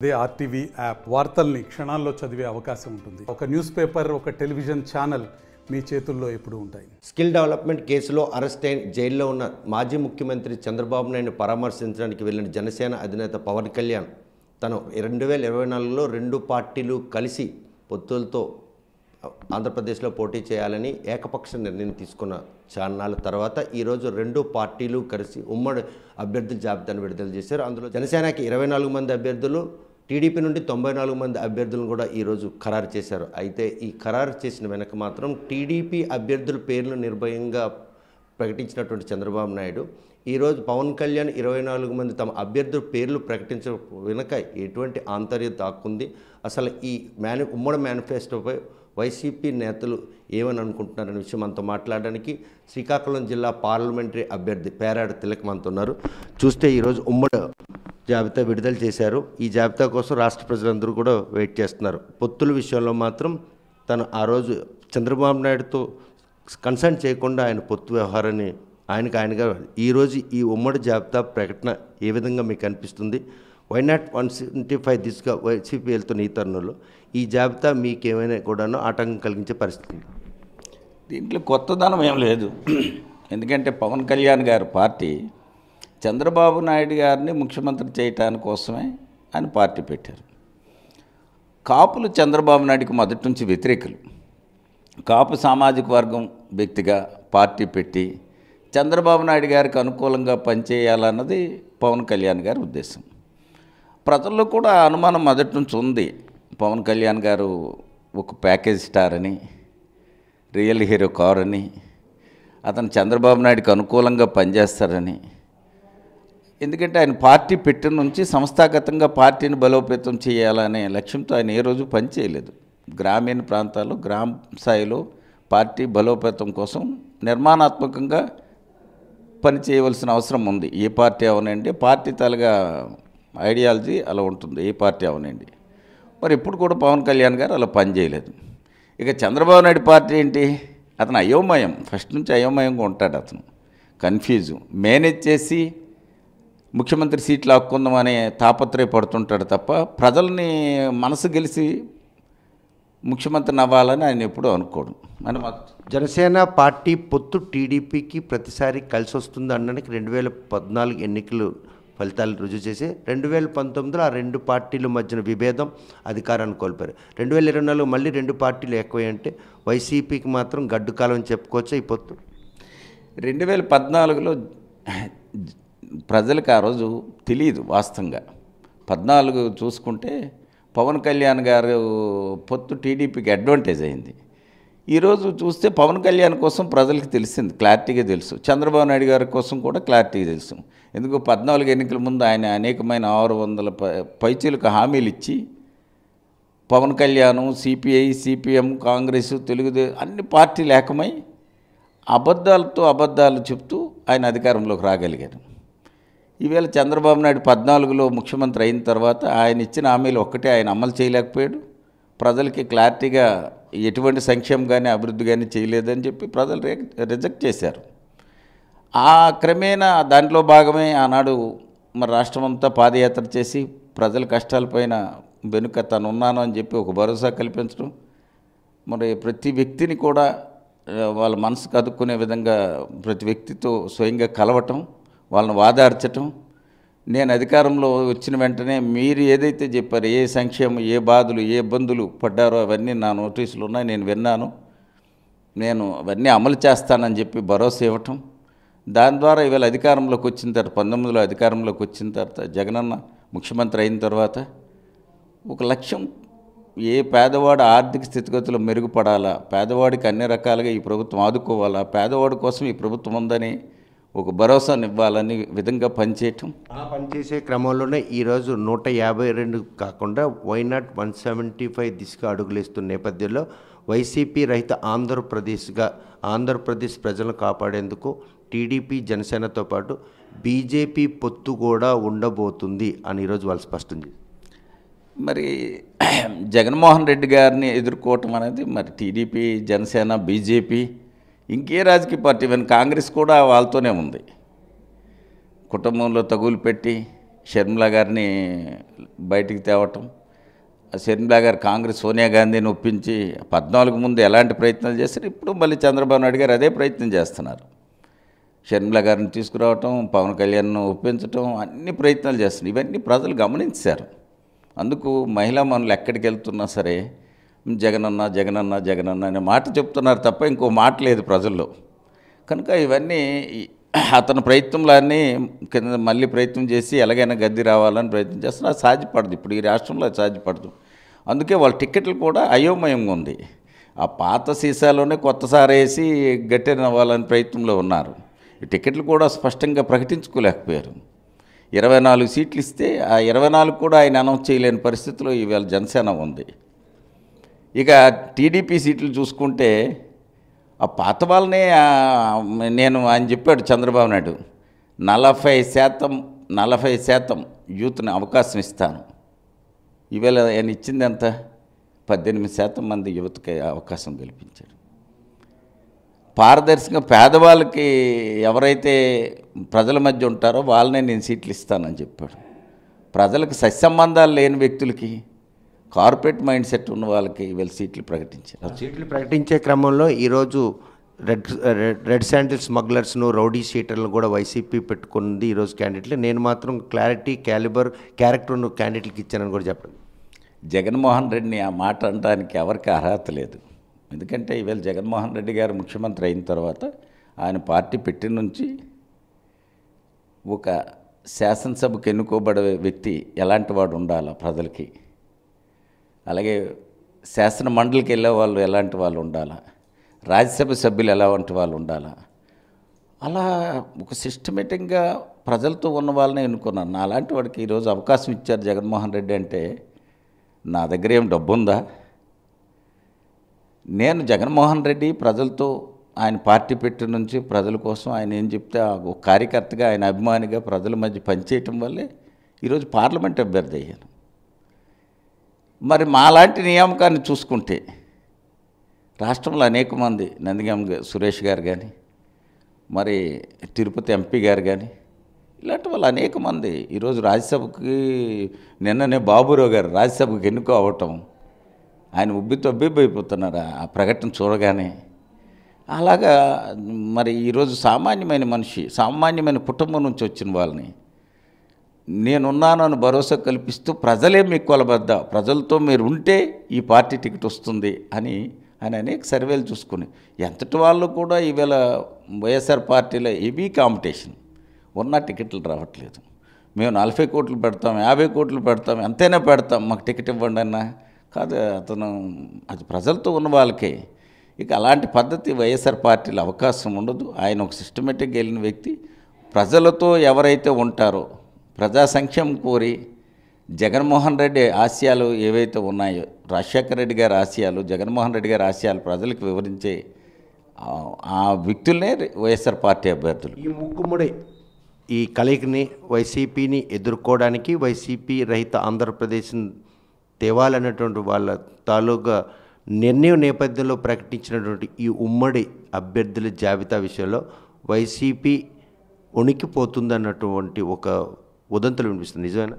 అదే RTV app వార్తల్ని క్షణాల్లో చదివే అవకాశం ఉంటుంది. ఒక న్యూస్ పేపర్, ఒక టెలివిజన్ ఛానల్ మీ చేతుల్లో ఎప్పుడూ ఉంటాయి. స్కిల్ డెవలప్మెంట్ కేసులో అరెస్ట్ అయిన జైల్లో ఉన్న మాజీ ముఖ్యమంత్రి చంద్రబాబు నాయుడు పరామర్శించడానికి వెళ్లిన జనసేన అధినేత పవన్ కళ్యాణ్ తను 2024లో రెండు పార్టీలు కలిసి పొత్తులతో ఆంధ్రప్రదేశ్లో పోటీ చేయాలని ఏకపక్ష నిర్ణయం తీసుకున్న చాన్నాళ్ళ తర్వాత ఈరోజు రెండు పార్టీలు కలిసి ఉమ్మడి అభ్యర్థుల జాబితాను విడుదల చేశారు. అందులో జనసేనకి 24 మంది అభ్యర్థులు, టీడీపీ నుండి 94 మంది అభ్యర్థులను కూడా ఈరోజు ఖరారు చేశారు. అయితే ఈ ఖరారు చేసిన వెనక మాత్రం టీడీపీ అభ్యర్థుల పేర్లు నిర్భయంగా ప్రకటించినటువంటి చంద్రబాబు నాయుడు ఈరోజు పవన్ కళ్యాణ్ 24 మంది తమ అభ్యర్థుల పేర్లు ప్రకటించడం వెనుక ఎటువంటి ఆంతర్యం దాక్కుంది, అసలు ఈ ఉమ్మడి మేనిఫెస్టోపై వైసీపీ నేతలు ఏమని అనుకుంటున్నారనే విషయం మనతో మాట్లాడడానికి శ్రీకాకుళం జిల్లా పార్లమెంటరీ అభ్యర్థి పేరాడ తిలక్ మనతో ఉన్నారు. చూస్తే ఈరోజు ఉమ్మడి జాబితా విడుదల చేశారు. ఈ జాబితా కోసం రాష్ట్ర ప్రజలందరూ కూడా వెయిట్ చేస్తున్నారు. పొత్తుల విషయంలో మాత్రం తను ఆ రోజు చంద్రబాబు నాయుడుతో కన్సల్ట్ చేయకుండా ఆయన పొత్తు వ్యవహారాన్ని ఆయనగా ఈరోజు ఈ ఉమ్మడి జాబితా ప్రకటన ఏ విధంగా మీకు అనిపిస్తుంది? వైనాట్ 175 దిశగా వైసీపీ వెళ్తున్న ఈ తరుణంలో ఈ జాబితా మీకేమైనా కూడాను ఆటంకం కలిగించే పరిస్థితి? దీంట్లో కొత్తదనం ఏం లేదు. ఎందుకంటే పవన్ కళ్యాణ్ గారి పార్టీ చంద్రబాబు నాయుడు గారిని ముఖ్యమంత్రి చేయటాని కోసమే ఆయన పార్టీ పెట్టారు. కాపులు చంద్రబాబు నాయుడికి మొదటి నుంచి వ్యతిరేకులు. కాపు సామాజిక వర్గం వ్యక్తిగా పార్టీ పెట్టి చంద్రబాబు నాయుడు గారికి అనుకూలంగా పనిచేయాలన్నది పవన్ కళ్యాణ్ గారి ఉద్దేశం. ప్రజల్లో కూడా అనుమానం మొదటి నుంచి ఉంది. పవన్ కళ్యాణ్ గారు ఒక ప్యాకేజ్ స్టార్ అని, రియల్ హీరో కార్ అని, అతను చంద్రబాబు నాయుడికి అనుకూలంగా పనిచేస్తారని. ఎందుకంటే ఆయన పార్టీ పెట్టిన నుంచి సంస్థాగతంగా పార్టీని బలోపేతం చేయాలనే లక్ష్యంతో ఆయన ఏ రోజు పనిచేయలేదు. గ్రామీణ ప్రాంతాల్లో గ్రామ స్థాయిలో పార్టీ బలోపేతం కోసం నిర్మాణాత్మకంగా పని చేయవలసిన అవసరం ఉంది. ఏ పార్టీ అవనండి, పార్టీ తలగా ఐడియాలజీ అలా ఉంటుంది, ఏ పార్టీ అవనండి. మరి ఇప్పుడు కూడా పవన్ కళ్యాణ్ గారు అలా పనిచేయలేదు. ఇక చంద్రబాబు నాయుడు పార్టీ ఏంటి? అతను అయోమయం, ఫస్ట్ నుంచి అయోమయంగా ఉంటాడు. అతను కన్ఫ్యూజు, మేనేజ్ చేసి ముఖ్యమంత్రి సీట్లు లాక్కుందామనే తాపత్రయపడుతుంటాడు తప్ప ప్రజల్ని మనసు గెలిచి ముఖ్యమంత్రిని అవ్వాలని ఆయన ఎప్పుడూ అనుకోడు. జనసేన పార్టీ పొత్తు టీడీపీకి ప్రతిసారి కలిసి వస్తుంది అనడానికి 2014 ఎన్నికలు ఫలితాలు రుజువు చేసి 2019లో ఆ రెండు పార్టీల మధ్యన విభేదం అధికారాన్ని కోల్పోయారు. 2024 మళ్ళీ రెండు పార్టీలు ఎక్కువయంటే వైసీపీకి మాత్రం గడ్డు కాలం అని చెప్పుకోవచ్చా ఈ పొత్తు? 2014లో ప్రజలకు ఆ రోజు తెలియదు వాస్తవంగా. 14 చూసుకుంటే పవన్ కళ్యాణ్ గారు పొత్తు టీడీపీకి అడ్వాంటేజ్ అయింది. ఈరోజు చూస్తే పవన్ కళ్యాణ్ కోసం ప్రజలకు తెలిసింది, క్లారిటీగా తెలుసు. చంద్రబాబు నాయుడు గారి కోసం కూడా క్లారిటీగా తెలుసు. ఎందుకు 14 ఎన్నికల ముందు ఆయన అనేకమైన 600 పైచీలకు హామీలు ఇచ్చి పవన్ కళ్యాణ్, సిపిఐ, సిపిఎం, కాంగ్రెస్, తెలుగుదేశం అన్ని పార్టీలు ఏకమై అబద్ధాలు చెప్తూ ఆయన అధికారంలోకి రాగలిగారు. ఈవేళ చంద్రబాబు నాయుడు 14లో ముఖ్యమంత్రి అయిన తర్వాత ఆయన ఇచ్చిన హామీలు ఒక్కటే ఆయన అమలు చేయలేకపోయాడు. ప్రజలకి క్లారిటీగా ఎటువంటి సంక్షేమం కానీ అభివృద్ధి కానీ చేయలేదని చెప్పి ప్రజలు రిజెక్ట్ చేశారు. ఆ క్రమేణా దాంట్లో భాగమే ఆనాడు మరి రాష్ట్రం అంతా పాదయాత్ర చేసి ప్రజల కష్టాలపైన వెనుక తను ఉన్నాను అని చెప్పి ఒక భరోసా కల్పించడం, మరి ప్రతి వ్యక్తిని కూడా వాళ్ళ మనసుకు అదుక్కునే విధంగా ప్రతి వ్యక్తితో స్వయంగా కలవటం, వాళ్ళని వాదార్చటం. నేను అధికారంలో వచ్చిన వెంటనే మీరు ఏదైతే చెప్పారో, ఏ సంక్షేమం, ఏ బాధలు, ఏ ఇబ్బందులు పడ్డారో అవన్నీ నా నోటీసులు ఉన్నాయి, నేను విన్నాను, నేను అవన్నీ అమలు చేస్తానని చెప్పి భరోసా ఇవ్వటం. దాని ద్వారా ఇవాళ అధికారంలోకి వచ్చిన తర్వాత 19లో అధికారంలోకి వచ్చిన తర్వాత జగనన్న ముఖ్యమంత్రి అయిన తర్వాత ఒక లక్ష్యం, ఏ పేదవాడు ఆర్థిక స్థితిగతులు మెరుగుపడాలా, పేదవాడికి అన్ని రకాలుగా ఈ ప్రభుత్వం ఆదుకోవాలా, పేదవాడి కోసం ఈ ప్రభుత్వం ఉందని ఒక భరోసాను ఇవ్వాలని విధంగా పనిచేయటం. ఆ పనిచేసే క్రమంలోనే ఈరోజు 152 కాకుండా వైనాట్ 175 దిశగా అడుగులేస్తున్న నేపథ్యంలో వైసీపీ రహిత ఆంధ్రప్రదేశ్ ప్రజలను కాపాడేందుకు టీడీపీ, జనసేనతో పాటు బీజేపీ పొత్తు కూడా ఉండబోతుంది అని ఈరోజు వాళ్ళు స్పష్టం చేశారు. మరి జగన్మోహన్ రెడ్డి గారిని ఎదుర్కోవటం అనేది మరి టీడీపీ, జనసేన, బీజేపీ, ఇంకే రాజకీయ పార్టీ, ఈవెన్ కాంగ్రెస్ కూడా వాళ్ళతోనే ఉంది. కుటుంబంలో తగులు పెట్టి షర్మిల గారిని బయటికి తేవటం, షర్మిల గారు కాంగ్రెస్ సోనియా గాంధీని ఒప్పించి 14 ముందు ఎలాంటి ప్రయత్నాలు చేశారు, ఇప్పుడు మళ్ళీ చంద్రబాబు నాయుడు గారు అదే ప్రయత్నం చేస్తున్నారు. షర్మిల గారిని తీసుకురావటం, పవన్ కళ్యాణ్ను ఒప్పించటం, అన్ని ప్రయత్నాలు చేస్తున్నారు. ఇవన్నీ ప్రజలు గమనించారు. అందుకు మహిళా మనులు ఎక్కడికి వెళ్తున్నా సరే జగనన్న జగనన్న జగనన్న అనే మాట చెప్తున్నారు తప్ప ఇంకో మాట లేదు ప్రజల్లో. కనుక ఇవన్నీ అతని ప్రయత్నంలన్నీ కింద మళ్ళీ ప్రయత్నం చేసి ఎలాగైనా గద్దె రావాలని ప్రయత్నం చేస్తున్నారు. అది సాధ్యపడదు, ఇప్పుడు ఈ రాష్ట్రంలో అది సాధ్యపడదు. అందుకే వాళ్ళ టికెట్లు కూడా అయోమయంగా ఉంది. ఆ పాత సీసాలోనే కొత్త సారేసి గట్టెనవ్వాలని ప్రయత్నంలో ఉన్నారు. ఈ టికెట్లు కూడా స్పష్టంగా ప్రకటించుకోలేకపోయారు. 24 సీట్లు ఇస్తే ఆ 24 కూడా ఆయన అనౌన్స్ చేయలేని పరిస్థితిలో ఇవాళ జనసేన ఉంది. ఇక టీడీపీ సీట్లు చూసుకుంటే ఆ పాత వాళ్ళనే ఆయన చెప్పాడు చంద్రబాబు నాయుడు 40% యూత్ని అవకాశం ఇస్తాను. ఈవేళ ఆయన ఇచ్చింది ఎంత? 18% మంది యువతకి అవకాశం కల్పించాడు. పారదర్శకంగా పేదవాళ్ళకి ఎవరైతే ప్రజల మధ్య ఉంటారో వాళ్ళనే నేను సీట్లు ఇస్తానని చెప్పాడు. ప్రజలకు సత్సంబంధాలు లేని వ్యక్తులకి, కార్పొరేట్ మైండ్ సెట్ ఉన్న వాళ్ళకి వీళ్ళు సీట్లు ప్రకటించారు. సీట్లు ప్రకటించే క్రమంలో ఈరోజు రెడ్ శాండిల్ స్మగ్లర్స్ను, రౌడీ షీటర్లను కూడా వైసీపీ పెట్టుకుంది ఈరోజు క్యాండిడేట్లు. నేను మాత్రం క్లారిటీ, క్యారెక్టర్ను క్యాండిడేట్కి ఇచ్చానని కూడా చెప్పండి. జగన్మోహన్ రెడ్డిని ఆ మాట అనడానికి ఎవరికి అర్హత లేదు. ఎందుకంటే ఈవేళ జగన్మోహన్ రెడ్డి గారు ముఖ్యమంత్రి అయిన తర్వాత ఆయన పార్టీ పెట్టిన నుంచి ఒక శాసనసభకు ఎన్నుకోబడే వ్యక్తి ఎలాంటి వాడు ఉండాలా ప్రజలకి, అలాగే శాసన మండలికి వెళ్ళే వాళ్ళు ఎలాంటి వాళ్ళు ఉండాలా, రాజ్యసభ సభ్యులు ఎలాంటి వాళ్ళు ఉండాలా, అలా ఒక సిస్టమేటిక్గా ప్రజలతో ఉన్న వాళ్ళని ఎన్నుకున్నాను. నా అలాంటి వాడికి ఈరోజు అవకాశం ఇచ్చారు జగన్మోహన్ రెడ్డి అంటే నా దగ్గర ఏం డబ్బు ఉందా? నేను జగన్మోహన్ రెడ్డి ప్రజలతో ఆయన పార్టీ పెట్టిన నుంచి ప్రజల కోసం ఆయన ఏం చెప్తే ఒక కార్యకర్తగా, ఆయన అభిమానిగా ప్రజల మధ్య పనిచేయటం వల్లే ఈరోజు పార్లమెంట్ అభ్యర్థి అయ్యాను. మరి మాలాంటి నియామకాన్ని చూసుకుంటే రాష్ట్రంలో అనేక మంది, నందిగామ సురేష్ గారు కానీ, మరి తిరుపతి ఎంపీ గారు కానీ, ఇలాంటి వాళ్ళు అనేక మంది ఈరోజు రాజ్యసభకి, నిన్ననే బాబురావు గారు రాజ్యసభకు ఎన్నుకో అవ్వటం, ఆయన ఉబ్బితబ్బిబ్బైపోతున్నారు ఆ ప్రకటన చూడగానే. అలాగా మరి ఈరోజు సామాన్యమైన మనిషి, సామాన్యమైన కుటుంబం నుంచి వచ్చిన వాళ్ళని నేనున్నాను అని భరోసా కల్పిస్తూ ప్రజలే మీకు కొలబద్ద, ప్రజలతో మీరు ఉంటే ఈ పార్టీ టికెట్ వస్తుంది అని ఆయన అనేక సర్వేలు చూసుకుని ఎంతటి వాళ్ళు కూడా ఈవేళ వైఎస్ఆర్ పార్టీలో హెవీ కాంపిటీషన్ ఉన్న టికెట్లు రావట్లేదు. మేము 40 కోట్లు పెడతాం, 50 కోట్లు పెడతాం, ఎంతైనా పెడతాం, మాకు టికెట్ ఇవ్వండి అన్నా కాదు. అతను అది ప్రజలతో ఉన్న వాళ్ళకే. ఇక అలాంటి పద్ధతి వైఎస్ఆర్ పార్టీలో అవకాశం ఉండదు. ఆయన ఒక సిస్టమేటిక్గా వెళ్ళిన వ్యక్తి. ప్రజలతో ఎవరైతే ఉంటారో, ప్రజా సంక్షేమం కోరి జగన్మోహన్ రెడ్డి ఆశయాలు ఏవైతే ఉన్నాయో, రాజశేఖర రెడ్డి గారి ఆశయాలు, జగన్మోహన్ రెడ్డి గారి ఆశయాలు ప్రజలకు వివరించే ఆ వ్యక్తులనే వైఎస్ఆర్ పార్టీ అభ్యర్థులు. ఈ ముక్కుముడి ఈ కలయికని, వైసీపీని ఎదుర్కోవడానికి, వైసీపీ రహిత ఆంధ్రప్రదేశ్ని తేవాలన్నటువంటి వాళ్ళ తాలూకా నిర్ణయం నేపథ్యంలో ప్రకటించినటువంటి ఈ ఉమ్మడి అభ్యర్థుల జాబితా విషయంలో వైసీపీ ఉనికిపోతుందన్నటువంటి ఒక ఉదంతులు వినిపిస్తుంది. నిజమేనా?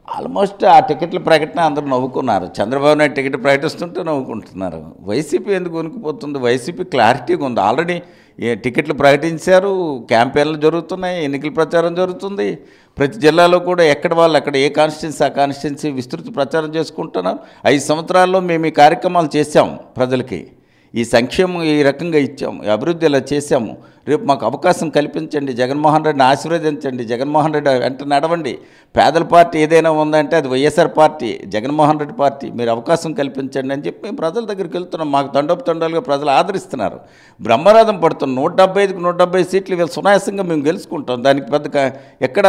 ఆల్మోస్ట్ ఆ టికెట్ల ప్రకటన అందరూ నవ్వుకున్నారు. చంద్రబాబు నాయుడు టికెట్ ప్రకటిస్తుంటే నవ్వుకుంటున్నారు. వైసీపీ ఎందుకు వణికిపోతుంది? వైసీపీ క్లారిటీగా ఉంది. ఆల్రెడీ టికెట్లు ప్రకటించారు, క్యాంపెయిన్లు జరుగుతున్నాయి, ఎన్నికల ప్రచారం జరుగుతుంది. ప్రతి జిల్లాలో కూడా ఎక్కడ వాళ్ళు అక్కడ ఏ కాన్స్టిట్యున్సీ ఆ కాన్స్టిట్యున్సీ విస్తృత ప్రచారం చేసుకుంటున్నారు. 5 సంవత్సరాల్లో మేము ఈ కార్యక్రమాలు చేశాము, ప్రజలకి ఈ సంక్షేమం ఈ రకంగా ఇచ్చాము, ఈ అభివృద్ధి ఇలా చేశాము, రేపు మాకు అవకాశం కల్పించండి, జగన్మోహన్ రెడ్డిని ఆశీర్వదించండి, జగన్మోహన్ రెడ్డి వెంట నడవండి. పేదల పార్టీ ఏదైనా ఉందంటే అది వైఎస్ఆర్ పార్టీ, జగన్మోహన్ రెడ్డి పార్టీ, మీరు అవకాశం కల్పించండి అని చెప్పి మేము ప్రజల దగ్గరికి వెళ్తున్నాం. మాకు తండోపతండాలుగా ప్రజలు ఆదరిస్తున్నారు. బ్రహ్మరథం పడుతున్నాం. 175కి 170 సీట్లు వీళ్ళు సునాయాసంగా మేము గెలుచుకుంటాం. దానికి పెద్ద ఎక్కడ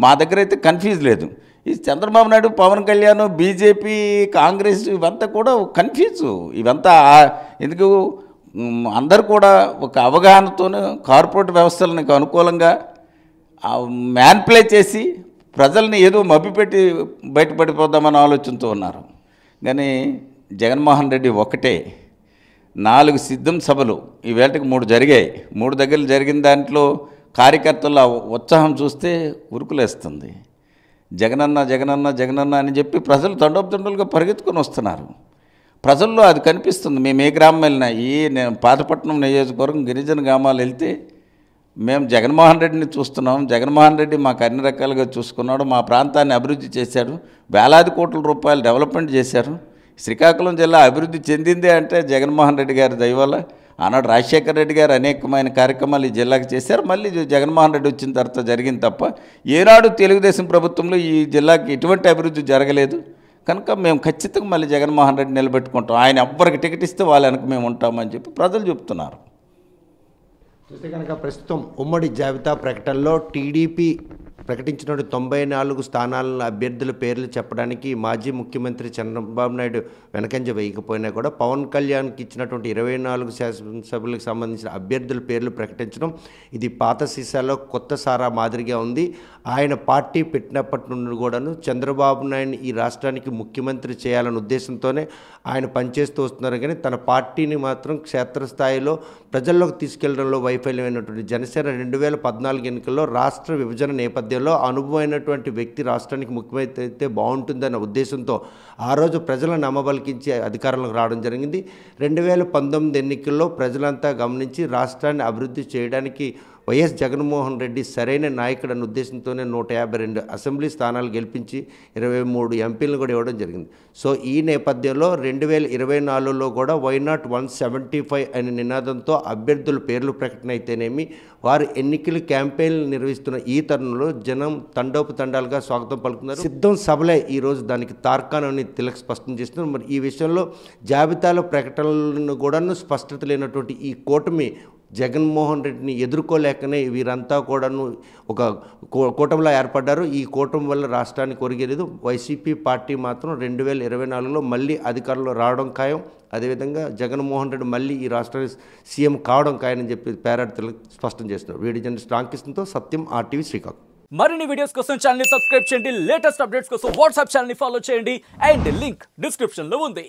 మా దగ్గర అయితే కన్ఫ్యూజ్ లేదు. ఈ చంద్రబాబు నాయుడు, పవన్ కళ్యాణ్, బీజేపీ, కాంగ్రెస్ ఇవంతా కూడా కన్ఫ్యూజు. ఇవంతా ఎందుకు అందరు కూడా ఒక అవగాహనతోనే కార్పొరేట్ వ్యవస్థలకు అనుకూలంగా మ్యాన్ప్లే చేసి ప్రజల్ని ఏదో మభ్యపెట్టి బయటపడిపోదామని ఆలోచనతో ఉన్నారు. కానీ జగన్మోహన్ రెడ్డి ఒకటే 4 సిద్ధం సభలు ఈ వేళకి 3 జరిగాయి. 3 దగ్గర జరిగిన దాంట్లో కార్యకర్తల ఉత్సాహం చూస్తే ఉరుకులేస్తుంది. జగనన్న జగనన్న జగనన్న అని చెప్పి ప్రజలు తండోపతండలుగా పరిగెత్తుకొని వస్తున్నారు. ప్రజల్లో అది కనిపిస్తుంది. మేము ఏ గ్రామం వెళ్ళినా, నేను పాతపట్నం నియోజకవర్గం గిరిజన గ్రామాలు వెళ్తే మేము జగన్మోహన్ రెడ్డిని చూస్తున్నాం, జగన్మోహన్ రెడ్డి మాకు అన్ని రకాలుగా చూసుకున్నాడు, మా ప్రాంతాన్ని అభివృద్ధి చేశాడు, వేలాది కోట్ల రూపాయలు డెవలప్మెంట్ చేశారు. శ్రీకాకుళం జిల్లా అభివృద్ధి చెందిందే అంటే జగన్మోహన్ రెడ్డి గారి దయ వల్ల. ఆనాడు రాజశేఖర రెడ్డి గారు అనేకమైన కార్యక్రమాలు ఈ జిల్లాకి చేశారు. మళ్ళీ జగన్మోహన్ రెడ్డి వచ్చిన తర్వాత జరిగింది తప్ప ఏనాడు తెలుగుదేశం ప్రభుత్వంలో ఈ జిల్లాకి ఎటువంటి అభివృద్ధి జరగలేదు. కనుక మేము ఖచ్చితంగా మళ్ళీ జగన్మోహన్ రెడ్డి నిలబెట్టుకుంటాం, ఆయన ఎవ్వరికి టికెట్ ఇస్తే వాళ్ళ వెనక మేము ఉంటామని చెప్పి ప్రజలు చెప్తున్నారు. చూస్తే కనుక ప్రస్తుతం ఉమ్మడి జాబితా ప్రకటనలో టీడీపీ ప్రకటించిన 94 స్థానాల అభ్యర్థుల పేర్లు చెప్పడానికి మాజీ ముఖ్యమంత్రి చంద్రబాబు నాయుడు వెనకంజ వేయకపోయినా కూడా పవన్ కళ్యాణ్కి ఇచ్చినటువంటి 24 శాసనసభ్యులకు సంబంధించిన అభ్యర్థుల పేర్లు ప్రకటించడం ఇది పాత సీసాలో కొత్త సారా మాదిరిగా ఉంది. ఆయన పార్టీ పెట్టినప్పటి నుండి కూడాను చంద్రబాబు నాయుడిని ఈ రాష్ట్రానికి ముఖ్యమంత్రి చేయాలనే ఉద్దేశంతోనే ఆయన పనిచేస్తూ వస్తున్నారు. కానీ తన పార్టీని మాత్రం క్షేత్రస్థాయిలో ప్రజల్లోకి తీసుకెళ్లడంలో వైఫల్యమైనటువంటి జనసేన 2014 ఎన్నికల్లో రాష్ట్ర విభజన నేపథ్యంలో అనుభవమైనటువంటి వ్యక్తి రాష్ట్రానికి ముఖ్యమంత్రి అయితే బాగుంటుందన్న ఉద్దేశంతో ఆ రోజు ప్రజలను నమ్మబలికించి అధికారంలోకి రావడం జరిగింది. 2019 ఎన్నికల్లో ప్రజలంతా గమనించి రాష్ట్రాన్ని అభివృద్ధి చేయడానికి వైఎస్ జగన్మోహన్ రెడ్డి సరైన నాయకుడు అన్న ఉద్దేశంతోనే 152 అసెంబ్లీ స్థానాలు గెలిపించి 23 ఎంపీలను కూడా ఇవ్వడం జరిగింది. సో ఈ నేపథ్యంలో 2024లో కూడా వైనాట్ 175 అనే నినాదంతో అభ్యర్థుల పేర్లు ప్రకటన అయితేనేమి, వారు ఎన్నికల క్యాంపెయిన్లు నిర్వహిస్తున్న ఈ తరుణంలో జనం తండోపతండాలుగా స్వాగతం పలుకుతున్నారు. సిద్ధం సభలే ఈరోజు దానికి తార్కాణం అని తిలక్ స్పష్టం చేస్తున్నారు. మరి ఈ విషయంలో జాబితాలో ప్రకటనలను కూడా స్పష్టత లేనటువంటి ఈ కూటమి జగన్మోహన్ రెడ్డిని ఎదుర్కోలేకనే వీరంతా కూడాను ఒక కూటమిలా ఏర్పడ్డారు. ఈ కూటమి వల్ల రాష్ట్రానికి ఒరిగేలేదు. వైసీపీ పార్టీ మాత్రం 2024లో మళ్ళీ అధికారంలో రావడం ఖాయం. అదేవిధంగా జగన్మోహన్ రెడ్డి మళ్ళీ ఈ రాష్ట్రానికి సీఎం కావడం ఖాయని చెప్పి పేరాడు స్పష్టం చేస్తున్నారు. వీడియో జర్నలిస్ట్ రామకృష్ణతో సత్యం, RTV శ్రీకాకుళం. మరిన్ని వీడియోస్ కోసం ఛానల్ ని సబ్స్క్రైబ్ చేయండి. లేటెస్ట్ అప్డేట్స్ కోసం వాట్సాప్ ఛానల్ ని ఫాలో చేయండి. అండ్ లింక్ డిస్క్రిప్షన్ లో ఉంది.